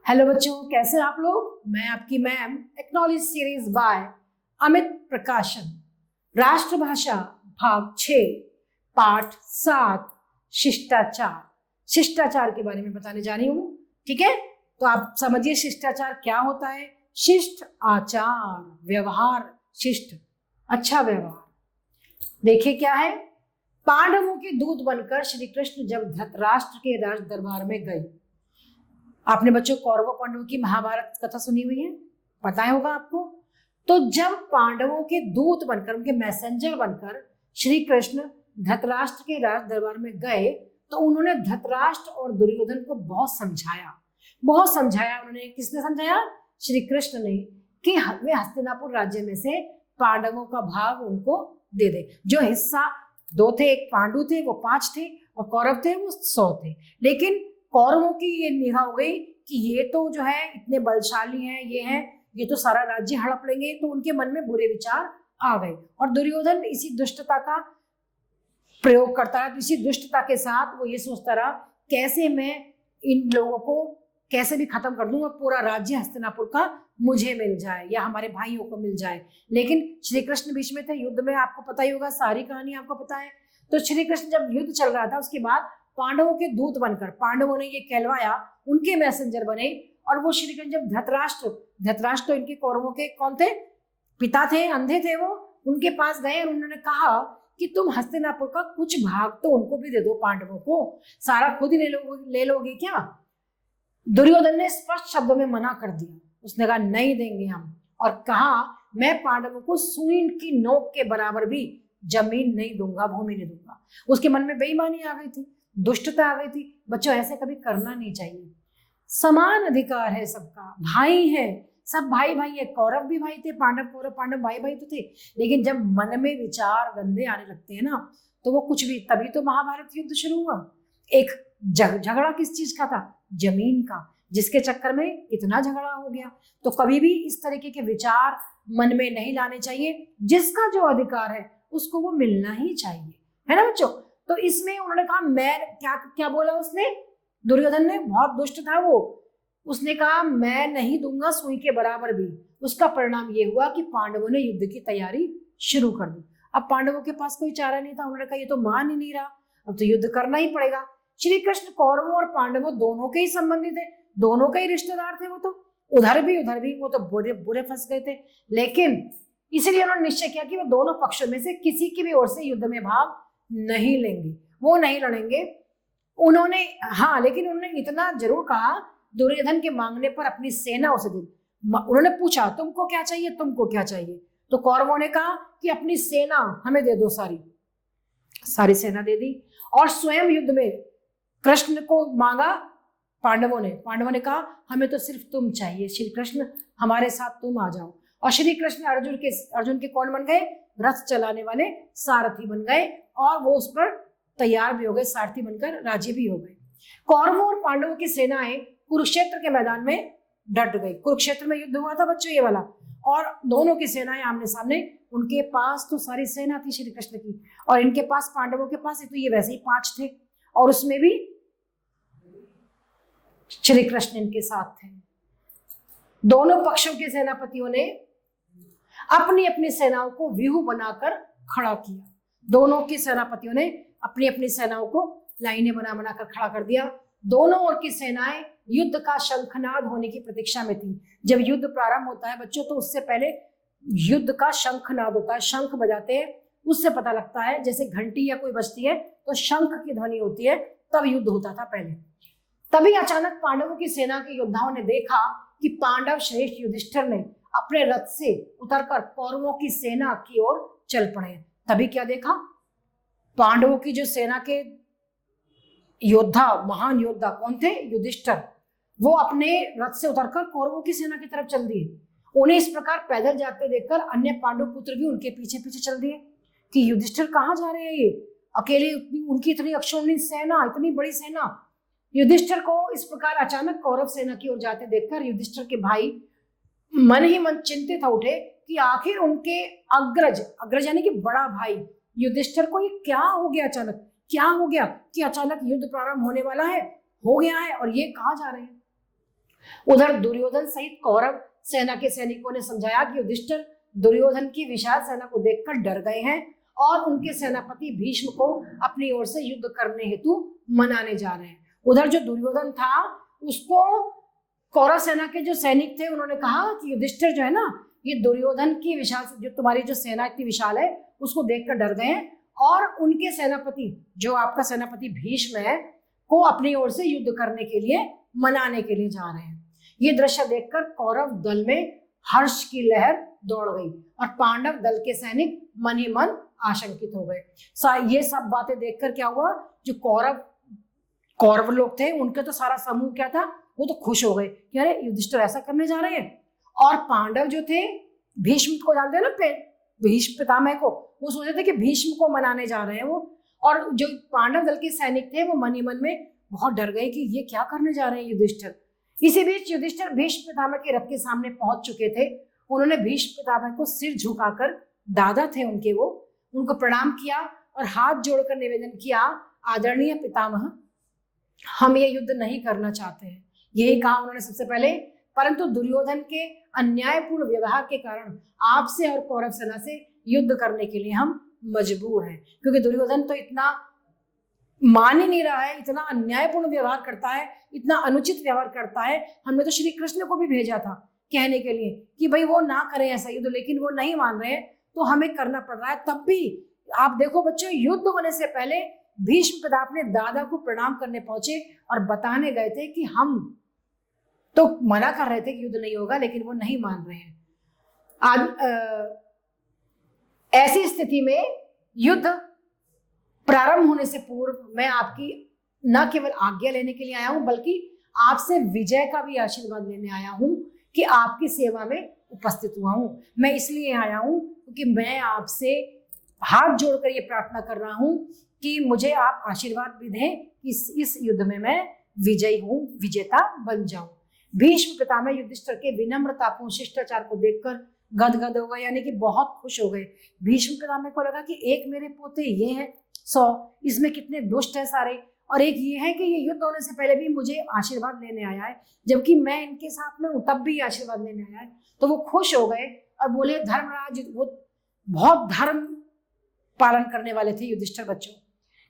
Hello बच्चों, कैसे हैं आप लोग। मैं आपकी ma'am acknowledge series by Amit प्रकाशन, राष्ट्रभाषा भाग 6 पाठ 7 शिष्टाचार। शिष्टाचार के बारे में बताने जा रही हूँ। ठीक है, तो आप समझिए शिष्टाचार क्या होता है। शिष्ट आचार, व्यवहार, शिष्ट अच्छा व्यवहार। देखिए क्या है। पांडवों के दूत बनकर श्री कृष्ण जब धृतराष्ट्र के राज दरबार में गए। आपने बच्चों कौरवों पांडवों की महाभारत कथा सुनी हुई है, पता है होगा आपको। तो जब पांडवों के दूत बनकर, उनके मैसेंजर बनकर श्री कृष्ण धृतराष्ट्र के राज दरबार में गए, तो उन्होंने धृतराष्ट्र और दुर्योधन को बहुत समझाया उन्होंने। किसने समझाया? श्री कृष्ण ने, कि वे हस्तिनापुर राज्य में से पांडवों का भाग उनको दे दे। जो हिस्सा दो थे, एक पांडु थे वो 5 थे और कौरव थे वो 100 थे। लेकिन कौरवों की ये निगाह हो गई कि ये तो जो है इतने बलशाली हैं, ये तो सारा राज्य हड़प लेंगे। तो उनके मन में बुरे विचार आ गए और दुर्योधन इसी दुष्टता का प्रयोग करता रहा। इसी दुष्टता के साथ वो ये सोचता रहा, कैसे मैं इन लोगों को कैसे भी खत्म कर दूंगा, पूरा राज्य हस्तिनापुर का मुझे मिल जाए या हमारे भाइयों को मिल जाए। लेकिन श्री कृष्ण बीच में थे युद्ध में, आपको पता ही होगा, सारी कहानी आपको पता है। तो श्री कृष्ण जब युद्ध चल रहा था, उसके बाद पांडवों के दूत बनकर पांडवों ने ये कहलवाया, उनके मैसेंजर बने। और वो श्री कृष्ण जब धृतराष्ट्र तो इनके कौरवों के कौन थे? पिता थे, अंधे थे वो। उनके पास गए और उन्होंने कहा कि तुम हस्तिनापुर का कुछ भाग तो उनको भी दे दो, पांडवों को। सारा खुद ही ले लोगे क्या? दुर्योधन ने स्पष्ट शब्दों में मना कर दिया। उसने कहा नहीं देंगे हम, और कहा मैं पांडवों को सुई की नोक के बराबर भी जमीन नहीं दूंगा, भूमि नहीं दूंगा। उसके मन में बेईमानी आ गई थी, दुष्टता आ गई थी। बच्चों ऐसे कभी करना नहीं चाहिए। समान अधिकार है सबका, भाई है, सब भाई भाई है। कौरव भी भाई थे, पांडव भाई भाई तो थे। लेकिन जब मन में विचार गंदे आने लगते हैं ना, तो वो कुछ भी, तभी तो महाभारत युद्ध शुरू हुआ। एक झगड़ा किस चीज का था? जमीन का, जिसके चक्कर में इतना झगड़ा हो गया। तो कभी भी इस तरीके के विचार मन में नहीं लाने चाहिए। जिसका जो अधिकार है उसको वो मिलना ही चाहिए, है ना बच्चों। तो इसमें उन्होंने कहा, मैं क्या बोला उसने? दुर्योधन ने, बहुत दुष्ट था वो, उसने कहा मैं नहीं दूंगा सुई के बराबर भी। उसका परिणाम ये हुआ कि पांडवों ने युद्ध की तैयारी शुरू कर दी। अब पांडवों के पास कोई चारा नहीं था। उन्होंने कहा ये तो मान ही नहीं रहा, अब तो युद्ध करना ही पड़ेगा। श्री कृष्ण कौरवों और पांडवों दोनों के ही संबंधी थे, दोनों के ही रिश्तेदार थे। वो तो उधर भी वो तो बुरे फंस गए थे। लेकिन इसलिए उन्होंने निश्चय किया कि वो दोनों पक्षों में से किसी की भी ओर से युद्ध में भाग नहीं लेंगे, वो नहीं लड़ेंगे उन्होंने। हाँ, लेकिन उन्होंने इतना जरूर कहा, दुर्योधन के मांगने पर अपनी सेना उसे दी। उन्होंने पूछा तुमको क्या चाहिए, तुमको क्या चाहिए? तो कौरवों ने कहा कि अपनी सेना हमें दे दो, सारी सेना दे दी। और स्वयं युद्ध में कृष्ण को मांगा पांडवों ने कहा हमें तो सिर्फ तुम चाहिए, श्री कृष्ण हमारे साथ तुम आ जाओ। और श्री कृष्ण अर्जुन के कौन बन गए? रथ चलाने वाले सारथी बन गए, और वो उस पर तैयार भी हो गए, सारथी बनकर राजी भी हो गए। कौरवों और पांडवों की सेनाएं कुरुक्षेत्र के मैदान में डट गई। कुरुक्षेत्र में युद्ध हुआ था बच्चों ये वाला, और दोनों की सेनाएं आमने सामने। उनके पास तो सारी सेना थी श्री कृष्ण की, और इनके पास, पांडवों के पास तो ये वैसे ही 5 थे, और उसमें भी श्री कृष्ण इनके साथ थे। दोनों पक्षों के सेनापतियों ने अपनी अपनी सेनाओं को व्यूह बनाकर खड़ा किया। दोनों के सेनापतियों ने अपनी अपनी सेनाओं को लाइनें बनाकर खड़ा कर दिया। दोनों ओर की सेनाएं युद्ध का शंखनाद होने की प्रतीक्षा में थी। जब युद्ध प्रारंभ होता है बच्चों, तो उससे पहले युद्ध का शंखनाद होता है, शंख बजाते हैं, उससे पता लगता है। जैसे घंटी या कोई बजती है तो शंख की ध्वनि होती है, तब युद्ध होता था पहले। तभी अचानक पांडवों की सेना के योद्धाओं ने देखा कि पांडव श्रेष्ठ युधिष्ठिर ने अपने रथ से उतरकर कौरवों की सेना की ओर चल पड़े। तभी क्या देखा? पांडवों की जो सेना के योद्धा, महान योद्धा कौन थे? युधिष्ठिर। वो अपने रथ से उतरकर कौरवों की सेना की तरफ चल दिए। उन्हें इस प्रकार पैदल जाते देखकर अन्य पांडु पुत्र भी उनके पीछे पीछे चल दिए कि युधिष्ठिर कहाँ जा रहे हैं ये अकेले, उनकी इतनी अक्षौहिणी सेना, इतनी बड़ी सेना। युधिष्ठिर को इस प्रकार अचानक कौरव सेना की ओर जाते देखकर युधिष्ठिर के भाई मन ही मन चिंतित हो उठे कि आखिर उनके अग्रज यानी कि बड़ा भाई युधिष्ठिर को ये क्या हो गया, अचानक क्या हो गया कि अचानक युद्ध प्रारंभ होने वाला है, हो गया है, और ये कहाँ जा रहे हैं। उधर दुर्योधन सहित कौरव सेना के सैनिकों ने समझाया कि युधिष्ठिर दुर्योधन की विशाल सेना को देखकर डर गए हैं और उनके सेनापति भीष्म को अपनी ओर से युद्ध करने हेतु मनाने जा रहे हैं। उधर जो दुर्योधन था उसको कौरव सेना के जो सैनिक थे उन्होंने कहा कि युधिष्ठिर जो है ना, ये दुर्योधन की विशाल, जो तुम्हारी जो सेना इतनी विशाल है उसको देखकर डर गए हैं और उनके सेनापति, जो आपका सेनापति भीष्म है, को अपनी ओर से युद्ध करने के लिए मनाने के लिए जा रहे हैं। ये दृश्य देखकर कौरव दल में हर्ष की लहर दौड़ गई और पांडव दल के सैनिक मन ही मन आशंकित हो गए। ये सब बातें देखकर क्या हुआ, जो कौरव लोग थे उनके तो सारा समूह क्या था, वो तो खुश हो गए कि अरे युधिष्ठिर ऐसा करने जा रहे हैं। और पांडव जो थे, भीष्म को जानते हैं ना, भीष्म पितामह को, वो सोचे थे कि भीष्म को मनाने जा रहे हैं वो। और जो पांडव दल के सैनिक थे वो मन ही मन में बहुत डर गए कि ये क्या करने जा रहे हैं युधिष्ठिर। इसी बीच युधिष्ठिर भीष्म पितामह के रथ के सामने पहुंच चुके थे। उन्होंने भीष्म पितामह को सिर झुकाकर, दादा थे उनके, वो उनको प्रणाम किया और हाथ जोड़कर निवेदन किया, आदरणीय पितामह, हम ये युद्ध नहीं करना चाहते हैं। यही कहा उन्होंने सबसे पहले, परंतु दुर्योधन के अन्यायपूर्ण व्यवहार के कारण आपसे और कौरव सेना से युद्ध करने के लिए हम मजबूर हैं, क्योंकि दुर्योधन तो इतना मान ही नहीं रहा है, इतना अन्यायपूर्ण व्यवहार करता है, इतना अनुचित व्यवहार करता है। हमने तो श्री कृष्ण को भी भेजा था कहने के लिए कि भाई वो ना करें ऐसा युद्ध, लेकिन वो नहीं मान रहे हैं तो हमें करना पड़ रहा है। तब भी आप देखो बच्चों, युद्ध होने से पहले भीष्म पिता अपने दादा को प्रणाम करने पहुंचे और बताने गए थे कि हम तो मना कर रहे थे कि युद्ध नहीं होगा, लेकिन वो नहीं मान रहे हैं। आज ऐसी स्थिति में युद्ध प्रारंभ होने से पूर्व मैं आपकी न केवल आज्ञा लेने के लिए आया हूं, बल्कि आपसे विजय का भी आशीर्वाद लेने आया हूं कि आपकी सेवा में उपस्थित हुआ हूं। मैं इसलिए आया हूं क्योंकि मैं आपसे हाथ जोड़कर ये प्रार्थना कर रहा हूं कि मुझे आप आशीर्वाद भी दें कि इस युद्ध में मैं विजयी हूं, विजेता बन जाऊं। भीष्म पितामह युधिष्ठिर के विनम्रतापूर्ण शिष्टाचार को देखकर गदगद हो गए, यानी कि बहुत खुश हो गए। भीष्म पितामह को लगा कि एक मेरे पोते ये हैं 100, इसमें कितने दुष्ट है सारे, और एक ये है कि ये युद्ध होने से पहले भी मुझे आशीर्वाद लेने आया है, जबकि मैं इनके साथ में हूं तब भी आशीर्वाद लेने आया है। तो वो खुश हो गए और बोले, धर्मराज, वो बहुत धर्म पालन करने वाले थे युधिष्ठिर बच्चों,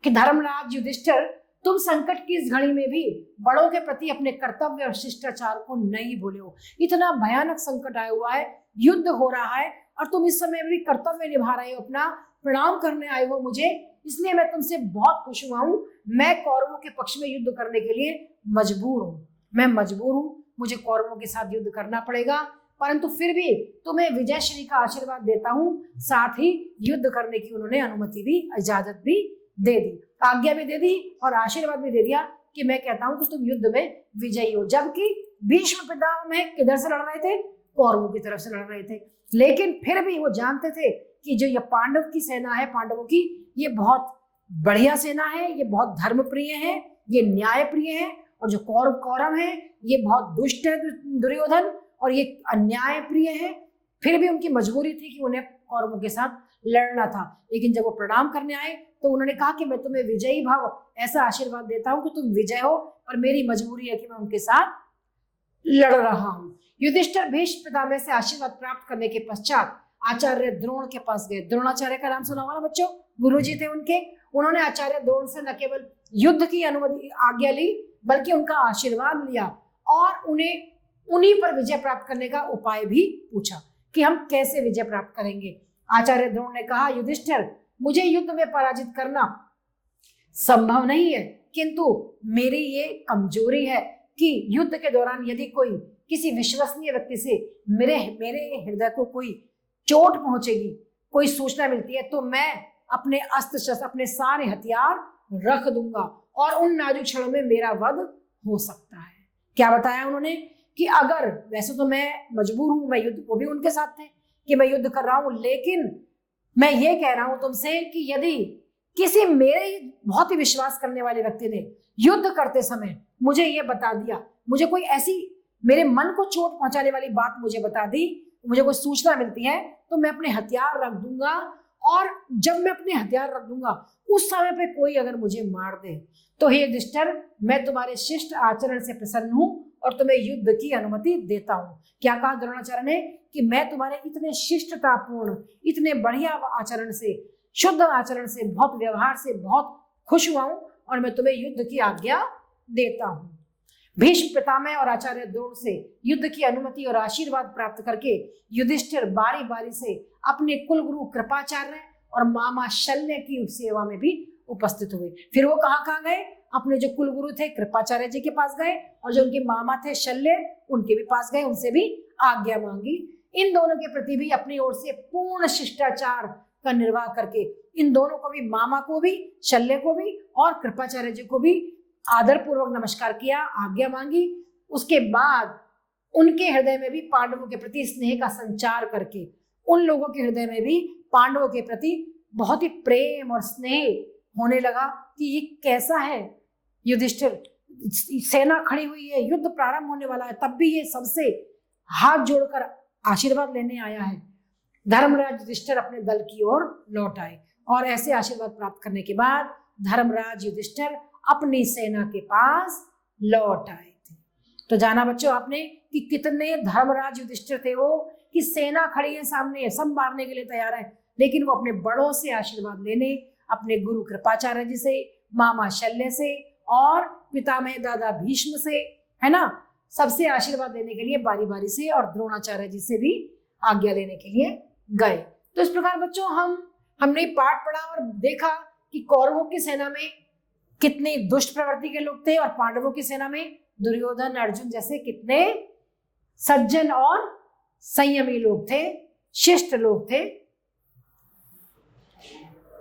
कि धर्मराज युधिष्ठिर, तुम संकट की इस घड़ी में भी बड़ों के प्रति अपने कर्तव्य और शिष्टाचार को नहीं भूले हो। इतना भयानक संकट आया हुआ है, युद्ध हो रहा है, और तुम इस समय भी कर्तव्य निभा रहे हो, अपना प्रणाम करने आए हो मुझे, इसलिए मैं तुमसे बहुत खुश हुआ हूं। मैं कौरवों के पक्ष में युद्ध करने के लिए मजबूर हूं, मैं मजबूर हूं, मुझे कौरवों के साथ युद्ध करना पड़ेगा, परंतु फिर भी तुम्हें विजय श्री का आशीर्वाद देता हूं। साथ ही युद्ध करने की उन्होंने अनुमति भी, इजाजत भी दे दी, आज्ञा भी दे दी और आशीर्वाद भी दे दिया कि मैं कहता हूं कि तुम युद्ध में विजयी हो। जबकि भीष्म पितामह किधर से लड़ रहे थे? कौरवों की तरफ से लड़ रहे थे, लेकिन फिर भी वो जानते थे कि जो ये पांडव की सेना है, पांडवों की, ये बहुत बढ़िया सेना है, ये बहुत धर्मप्रिय है, ये न्यायप्रिय है, और जो कौरव है ये बहुत दुष्ट है दुर्योधन, और ये अन्याय प्रिय है। फिर भी उनकी मजबूरी थी कि उन्हें कौरवों के साथ लड़ना था। लेकिन जब वो प्रणाम करने आए तो उन्होंने कहा कि मैं तुम्हें विजयी भाव ऐसा आशीर्वाद देता हूं कि तुम विजय हो, और मेरी मजबूरी है कि मैं उनके साथ लड़ रहा हूं। युधिष्ठिर भीष्म पितामह से आशीर्वाद प्राप्त करने के पश्चात आचार्य द्रोण के पास गए। द्रोणाचार्य का नाम सुना होगा ना बच्चों, गुरुजी थे उनके। उन्होंने आचार्य द्रोण से न केवल युद्ध की अनुमति, आज्ञा ली, बल्कि उनका आशीर्वाद लिया और उन्हें उन्हीं पर विजय प्राप्त करने का उपाय भी पूछा कि हम कैसे विजय प्राप्त करेंगे। आचार्य द्रोण ने कहा, युधिष्ठिर, मुझे युद्ध में पराजित करना संभव नहीं है, किंतु मेरी ये कमजोरी है कि युद्ध के दौरान यदि कोई किसी विश्वसनीय व्यक्ति से मेरे हृदय को कोई चोट पहुंचेगी, कोई सूचना मिलती है, तो मैं अपने अस्त्र शस्त्र, अपने सारे हथियार रख दूंगा और उन नाजुक क्षणों में मेरा वध हो सकता है। क्या बताया उन्होंने कि अगर, वैसे तो मैं मजबूर हूं, मैं युद्ध, वो भी उनके साथ थे कि मैं युद्ध कर रहा हूं, लेकिन मैं ये कह रहा हूं तुमसे कि यदि किसी मेरे बहुत ही विश्वास करने वाले व्यक्ति ने युद्ध करते समय मुझे ये बता दिया, मुझे कोई ऐसी मेरे मन को चोट पहुंचाने वाली बात मुझे बता दी, मुझे कोई सूचना मिलती है, तो मैं अपने हथियार रख दूंगा और जब मैं अपने हथियार रख दूंगा उस समय पे कोई अगर मुझे मार दे तो हे युधिष्ठिर, मैं तुम्हारे शिष्ट आचरण से प्रसन्न हूं और तुम्हें युद्ध की अनुमति देता हूं। क्या कहा द्रोणाचार्य ने कि मैं तुम्हारे इतने शिष्टतापूर्ण, इतने बढ़िया आचरण से, शुद्ध आचरण से, बहुत व्यवहार से बहुत खुश हुआ हूं और मैं तुम्हें युद्ध की आज्ञा देता हूं। भीष्म पितामह और आचार्य द्रोण से युद्ध की अनुमति और आशीर्वाद प्राप्त करके युधिष्ठिर बारी बारी से अपने कुलगुरु कृपाचार्य और मामा शल्य की सेवा में भी उपस्थित हुए। फिर वो कहाँ गए? अपने जो कुलगुरु थे कृपाचार्य जी के पास गए और जो उनके मामा थे शल्य, उनके भी पास गए, उनसे भी आज्ञा मांगी। इन दोनों के प्रति भी अपनी ओर से पूर्ण शिष्टाचार का निर्वाह करके इन दोनों को भी, मामा को भी, शल्य को भी और कृपाचार्य जी को भी आदर पूर्वक नमस्कार किया, आज्ञा मांगी। उसके बाद उनके हृदय में भी पांडवों के प्रति स्नेह का संचार करके उन लोगों के हृदय में भी पांडवों के प्रति बहुत ही प्रेम और स्नेह होने लगा कि ये कैसा है युधिष्ठिर, सेना खड़ी हुई है, युद्ध प्रारंभ होने वाला है, तब भी ये सबसे हाथ जोड़कर आशीर्वाद लेने आया है। धर्मराज युधिष्ठिर अपने दल की ओर लौट आए और ऐसे आशीर्वाद प्राप्त करने के बाद धर्मराज युधिष्ठिर अपनी सेना के पास लौट आए थे। तो जाना बच्चों आपने कि कितने धर्मराज युधिष्ठिर थे वो, कि सेना खड़ी है सामने, सब मारने के लिए तैयार है, लेकिन वो अपने बड़ों से आशीर्वाद लेने, अपने गुरु कृपाचार्य जी से, मामा शल्य से और पितामह दादा भीष्म से, है ना, सबसे आशीर्वाद लेने के लिए बारी बारी से और द्रोणाचार्य जी से भी आज्ञा लेने के लिए गए। तो इस प्रकार बच्चों हमने पाठ पढ़ा और देखा कि कौरवों की सेना में कितने दुष्ट प्रवृत्ति के लोग थे और पांडवों की सेना में दुर्योधन, अर्जुन जैसे कितने सज्जन और संयमी लोग थे, शिष्ट लोग थे।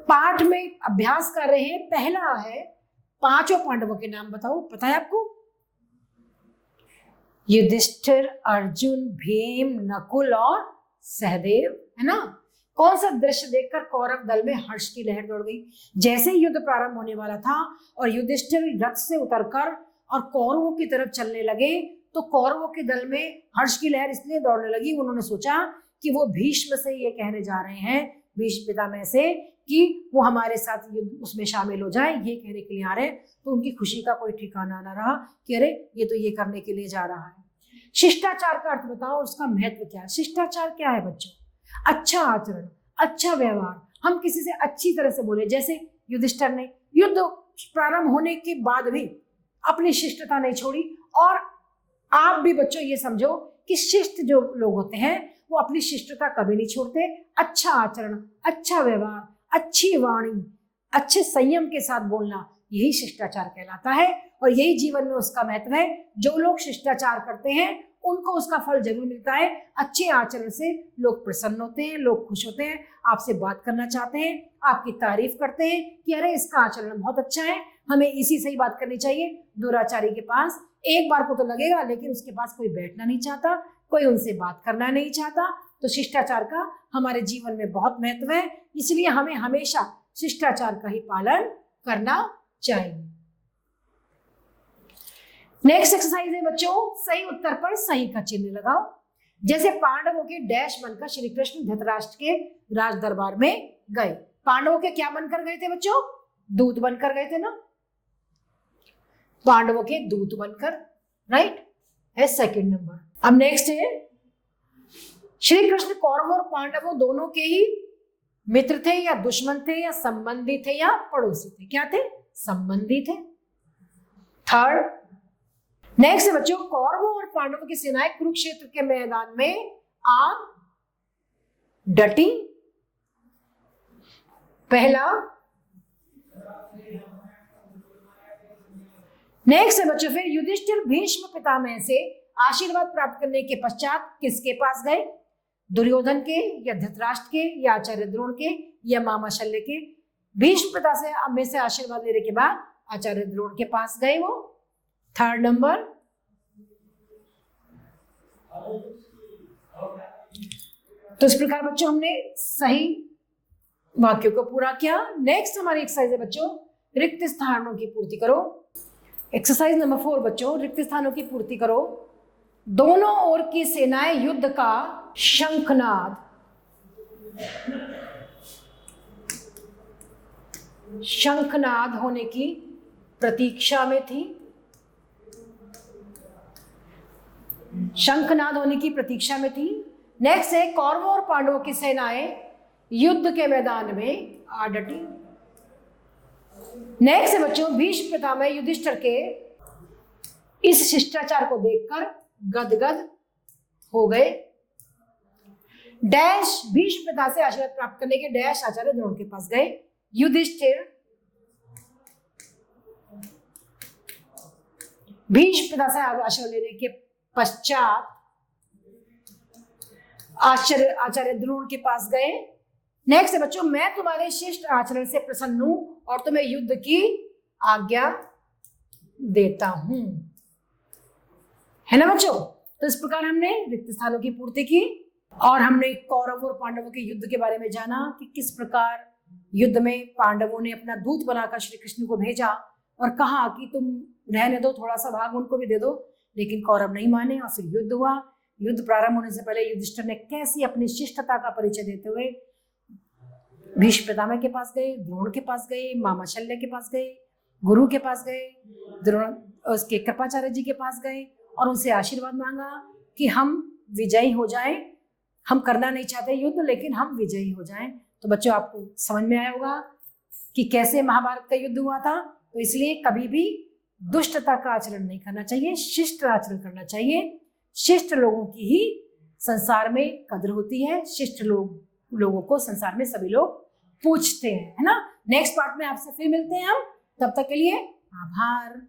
पाठ में अभ्यास कर रहे हैं। पहला है पांचों पांडवों के नाम बताओ, पता है आपको? युधिष्ठिर, अर्जुन, भीम, नकुल और सहदेव, है ना। कौन सा दृश्य देखकर कौरव दल में हर्ष की लहर दौड़ गई। जैसे ही युद्ध प्रारंभ होने वाला था और युधिष्ठिर रथ से उतरकर और कौरवों की तरफ चलने लगे तो कौरवों के दल में हर्ष की लहर इसलिए दौड़ने लगी, उन्होंने सोचा कि वो भीष्म से ये कहने जा रहे हैं, भीष्म पितामह से, कि वो हमारे साथ युद्ध उसमें शामिल हो जाए, ये कहने के लिए आ रहे हैं। तो उनकी खुशी का कोई ठिकाना ना रहा कि अरे ये तो ये करने के लिए जा रहा है। शिष्टाचार का अर्थ बताओ, उसका महत्व क्या है? शिष्टाचार क्या है बच्चों? अच्छा आचरण, अच्छा व्यवहार, हम किसी से अच्छी तरह से बोले। जैसे युधिष्ठिर ने युद्ध प्रारंभ होने के बाद भी अपनी शिष्टता नहीं छोड़ी। और आप भी बच्चों ये समझो कि शिष्ट जो लोग होते हैं वो अपनी शिष्टता कभी नहीं छोड़ते। अच्छा आचरण, अच्छा व्यवहार, अच्छी वाणी, अच्छे संयम के साथ बोलना, यही शिष्टाचार कहलाता है और यही जीवन में उसका महत्व है। जो लोग शिष्टाचार करते हैं उनको उसका फल जरूर मिलता है। अच्छे आचरण से लोग प्रसन्न होते हैं, लोग खुश होते हैं, आपसे बात करना चाहते हैं, आपकी तारीफ करते हैं कि अरे इसका आचरण बहुत अच्छा है, हमें इसी से ही बात करनी चाहिए। दुराचारी के पास एक बार को तो लगेगा, लेकिन उसके पास कोई बैठना नहीं चाहता, कोई उनसे बात करना नहीं चाहता। तो शिष्टाचार का हमारे जीवन में बहुत महत्व है, इसलिए हमें हमेशा शिष्टाचार का ही पालन करना चाहिए। नेक्स्ट एक्सरसाइज है बच्चों, सही उत्तर पर सही का चिन्ह लगाओ। जैसे पांडवों के डैश बनकर श्री कृष्ण धृतराष्ट्र के राज दरबार में गए। पांडवों के क्या बनकर गए थे बच्चों? दूत बनकर गए थे ना, पांडवों के दूत बनकर, राइट, है सेकंड नंबर। अब नेक्स्ट है, श्री कृष्ण कौरवों और पांडवों दोनों के ही मित्र थे या दुश्मन थे या संबंधी थे या पड़ोसी थे? क्या थे? संबंधी थे। थर्ड नेक्स्ट है बच्चों, कौरवों और पांडवों की सेनाएं कुरुक्षेत्र के मैदान में आ डटी। पहला। नेक्स्ट है बच्चों, फिर युधिष्ठिर भीष्म पितामह से आशीर्वाद प्राप्त करने के पश्चात किसके पास गए? दुर्योधन के या धृतराष्ट्र के या आचार्य द्रोण के या मामा शल्य के? भीष्म पिता से आशीर्वाद लेने के बाद आचार्य द्रोण के पास गए वो। Third number. तो इस प्रकार बच्चों हमने सही वाक्यों को पूरा किया। नेक्स्ट हमारी एक्सरसाइज है बच्चों, रिक्त स्थानों की पूर्ति करो। एक्सरसाइज नंबर 4 बच्चों, रिक्त स्थानों की पूर्ति करो। दोनों ओर की सेनाएं युद्ध का शंखनाद शंखनाद होने की प्रतीक्षा में थी। शंखनाद होने की प्रतीक्षा में थी। नेक्स्ट है कौरवों और पांडवों की सेनाएं युद्ध के मैदान में आ डटी। नेक्स्ट है बच्चों, भीष्म पितामह युधिष्ठिर के इस शिष्टाचार को देखकर गदगद हो गए। डैश भीष्म पिता से आशीर्वाद प्राप्त करने के डैश आचार्य द्रोण के पास गए। युधिष्ठिर भीष्म पिता से आशीर्वाद लेने के पश्चात आचार्य द्रोण के पास गए। नेक्स्ट है बच्चों, मैं तुम्हारे शिष्ट आचरण से प्रसन्न हूं और तुम्हें युद्ध की आज्ञा देता हूं। है ना बच्चों? तो इस प्रकार हमने रिक्त स्थानों की पूर्ति की और हमने कौरवों और पांडवों के युद्ध के बारे में जाना कि किस प्रकार युद्ध में पांडवों ने अपना दूत बनाकर श्री कृष्ण को भेजा और कहा कि तुम रहने दो, थोड़ा सा भाग उनको भी दे दो, लेकिन कौरव नहीं माने और फिर युद्ध हुआ। युद्ध प्रारंभ होने से पहले युधिष्ठिर ने कैसी अपनी शिष्टता का परिचय देते हुए भीष्म पितामह के पास गए, द्रोण के पास गए, मामा शल्य के पास गए, गुरु के पास गए, द्रोण उसके कृपाचार्य जी के पास गए और उनसे आशीर्वाद मांगा कि हम विजयी हो जाएं। हम करना नहीं चाहते युद्ध, लेकिन हम विजयी हो जाएं। तो बच्चों आपको समझ में आया होगा कि कैसे महाभारत का युद्ध हुआ था। तो इसलिए कभी भी दुष्टता का आचरण नहीं करना चाहिए, शिष्ट आचरण करना चाहिए। शिष्ट लोगों की ही संसार में कदर होती है। शिष्ट लोगों को संसार में सभी लोग पूछते हैं, है ना। नेक्स्ट पार्ट में आपसे फिर मिलते हैं हम, तब तक के लिए आभार।